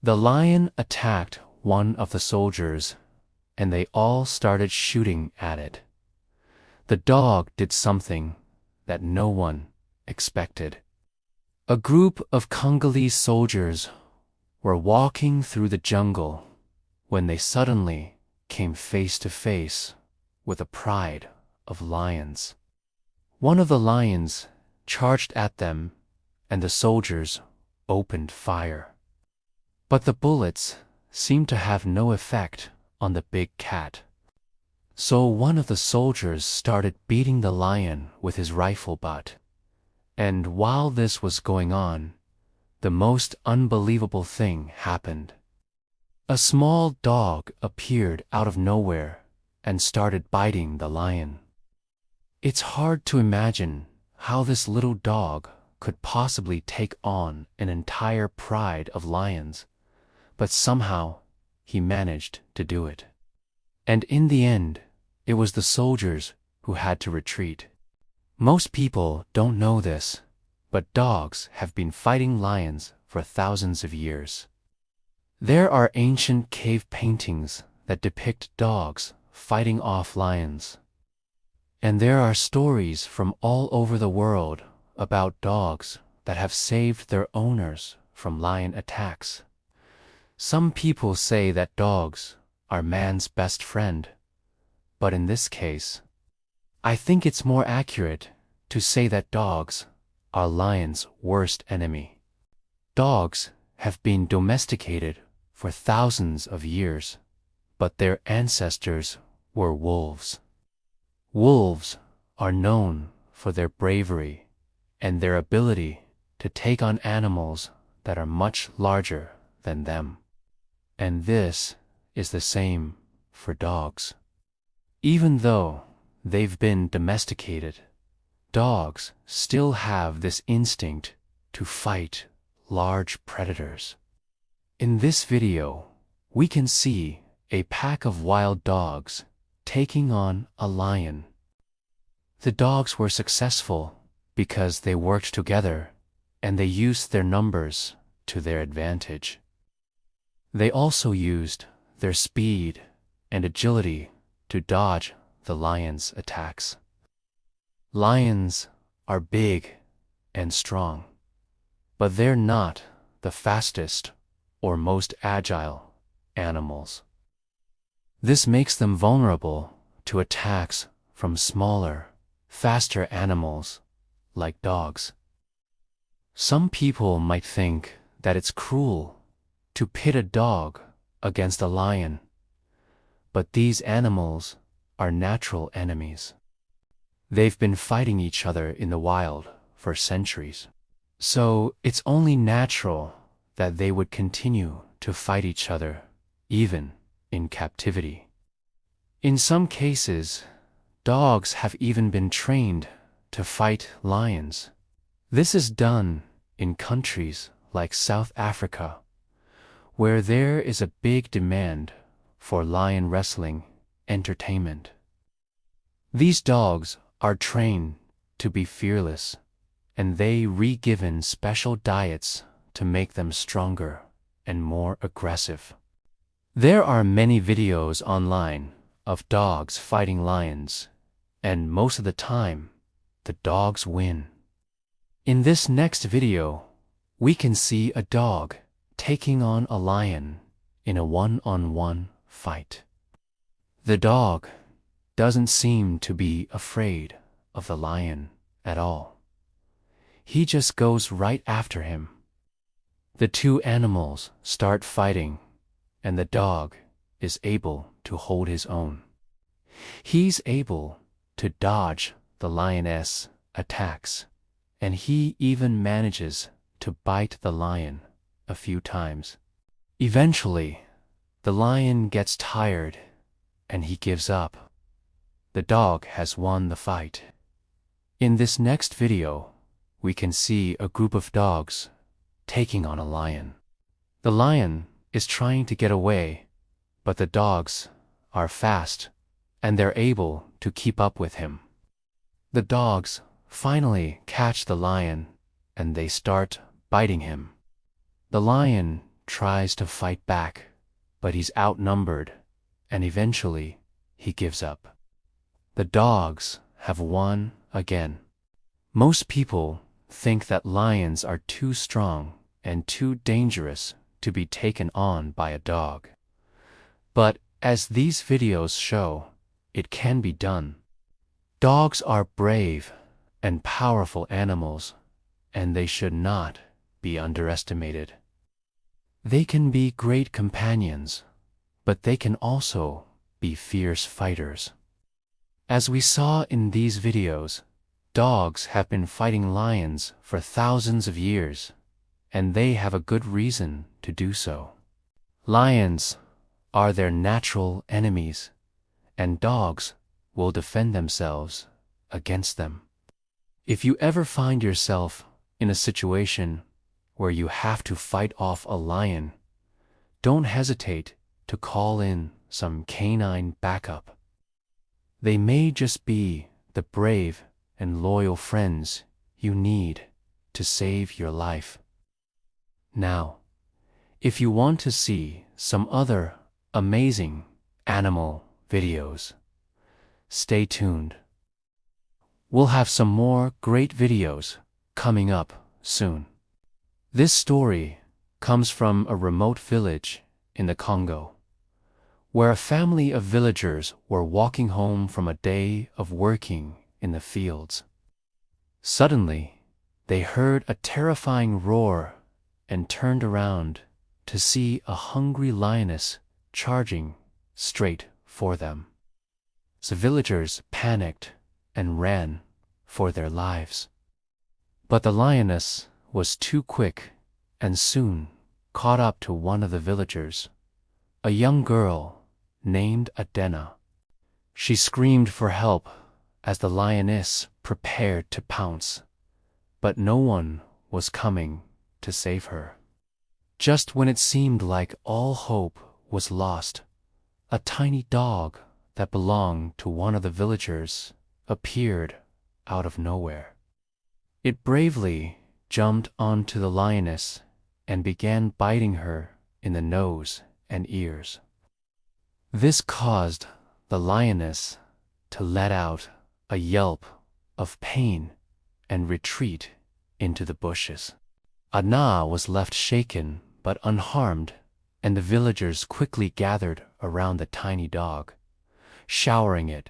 The lion attacked one of the soldiers, and they all started shooting at it. The dog did something that no one expected. A group of Congolese soldiers were walking through the jungle when they suddenly came face to face with a pride of lions. One of the lions charged at them, and the soldiers opened fire. But the bullets seemed to have no effect on the big cat. So one of the soldiers started beating the lion with his rifle butt. And while this was going on, the most unbelievable thing happened. A small dog appeared out of nowhere and started biting the lion. It's hard to imagine how this little dog could possibly take on an entire pride of lions, but somehow he managed to do it. And in the end, it was the soldiers who had to retreat. Most people don't know this, but dogs have been fighting lions for thousands of years. There are ancient cave paintings that depict dogs fighting off lions. And there are stories from all over the world about dogs that have saved their owners from lion attacks. Some people say that dogs are man's best friend, but in this case, I think it's more accurate to say that dogs are lions' worst enemy. Dogs have been domesticated for thousands of years, but their ancestors were wolves. Wolves are known for their bravery and their ability to take on animals that are much larger than them. And this is the same for dogs. Even though they've been domesticated, dogs still have this instinct to fight large predators. In this video, we can see a pack of wild dogs taking on a lion. The dogs were successful because they worked together and they used their numbers to their advantage. They also used their speed and agility to dodge the lion's attacks. Lions are big and strong, but they're not the fastest or most agile animals. This makes them vulnerable to attacks from smaller, faster animals like dogs. Some people might think that it's cruel to pit a dog against a lion, but these animals are natural enemies. They've been fighting each other in the wild for centuries, so it's only natural that they would continue to fight each other, even in captivity. In some cases, dogs have even been trained to fight lions. This is done in countries like South Africa, where there is a big demand for lion wrestling entertainment. These dogs are trained to be fearless, and they re-given special diets to make them stronger and more aggressive. There are many videos online of dogs fighting lions, and most of the time, the dogs win. In this next video, we can see a dog taking on a lion in a one-on-one fight. The dog doesn't seem to be afraid of the lion at all. He just goes right after him. The two animals start fighting, and the dog is able to hold his own. He's able to dodge the lioness attacks, and he even manages to bite the lion a few times. Eventually, the lion gets tired and he gives up. The dog has won the fight. In this next video, we can see a group of dogs taking on a lion. The lion is trying to get away, but the dogs are fast and they're able to keep up with him. The dogs finally catch the lion and they start biting him. The lion tries to fight back, but he's outnumbered, and eventually he gives up. The dogs have won again. Most people think that lions are too strong and too dangerous to be taken on by a dog. But as these videos show, it can be done. Dogs are brave and powerful animals, and they should not be underestimated. They can be great companions, but they can also be fierce fighters. As we saw in these videos, dogs have been fighting lions for thousands of years, and they have a good reason to do so. Lions are their natural enemies, and dogs will defend themselves against them. If you ever find yourself in a situation where you have to fight off a lion, don't hesitate to call in some canine backup. They may just be the brave and loyal friends you need to save your life. Now, if you want to see some other amazing animal videos, stay tuned. We'll have some more great videos coming up soon. This story comes from a remote village in the Congo, where a family of villagers were walking home from a day of working in the fields. Suddenly, they heard a terrifying roar and turned around to see a hungry lioness charging straight for them. The villagers panicked and ran for their lives. But the lioness was too quick and soon caught up to one of the villagers, a young girl named Adena. She screamed for help as the lioness prepared to pounce, but no one was coming to save her. Just when it seemed like all hope was lost, a tiny dog that belonged to one of the villagers appeared out of nowhere. It bravely jumped onto the lioness and began biting her in the nose and ears. This caused the lioness to let out a yelp of pain and retreat into the bushes. Adna was left shaken but unharmed, and the villagers quickly gathered around the tiny dog, showering it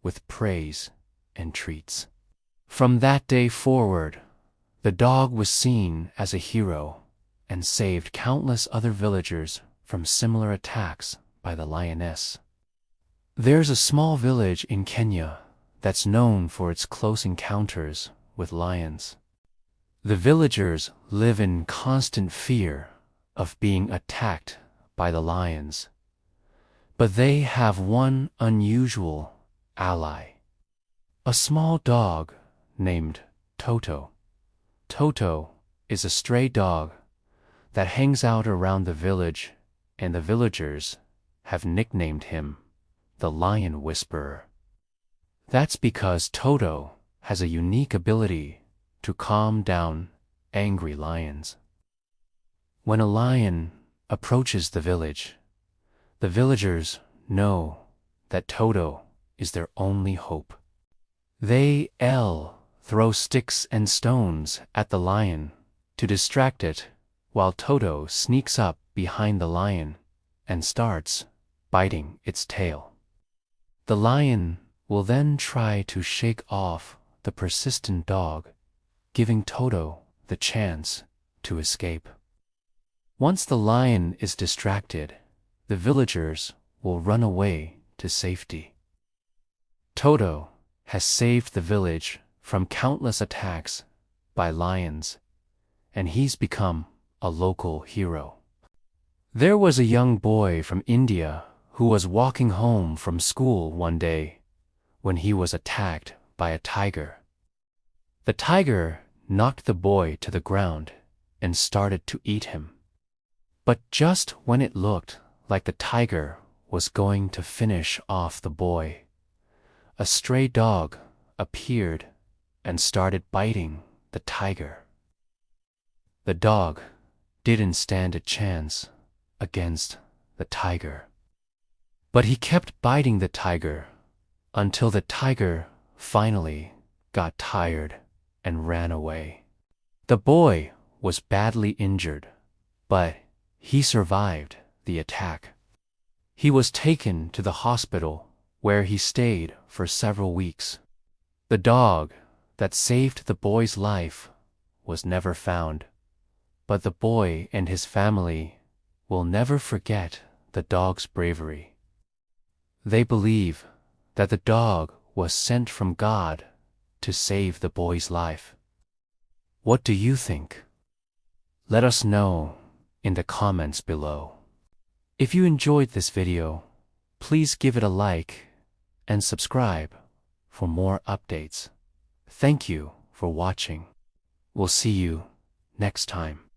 with praise and treats. From that day forward, the dog was seen as a hero and saved countless other villagers from similar attacks by the lioness. There's a small village in Kenya that's known for its close encounters with lions. The villagers live in constant fear of being attacked by the lions, but they have one unusual ally, a small dog named Toto. Toto is a stray dog that hangs out around the village, and the villagers have nicknamed him the Lion Whisperer. That's because Toto has a unique ability to calm down angry lions. When a lion approaches the village, the villagers know that Toto is their only hope. They throw sticks and stones at the lion to distract it, while Toto sneaks up behind the lion and starts biting its tail. The lion will then try to shake off the persistent dog, giving Toto the chance to escape. Once the lion is distracted, the villagers will run away to safety. Toto has saved the village from countless attacks by lions, and he's become a local hero. There was a young boy from India who was walking home from school one day when he was attacked by a tiger. The tiger knocked the boy to the ground and started to eat him. But just when it looked like the tiger was going to finish off the boy, a stray dog appeared and started biting the tiger. The dog didn't stand a chance against the tiger. But he kept biting the tiger until the tiger finally got tired and ran away. The boy was badly injured, but he survived the attack. He was taken to the hospital where he stayed for several weeks. The dog that saved the boy's life was never found, but the boy and his family will never forget the dog's bravery. They believe that the dog was sent from God to save the boy's life. What do you think? Let us know in the comments below. If you enjoyed this video, please give it a like and subscribe for more updates. Thank you for watching. We'll see you next time.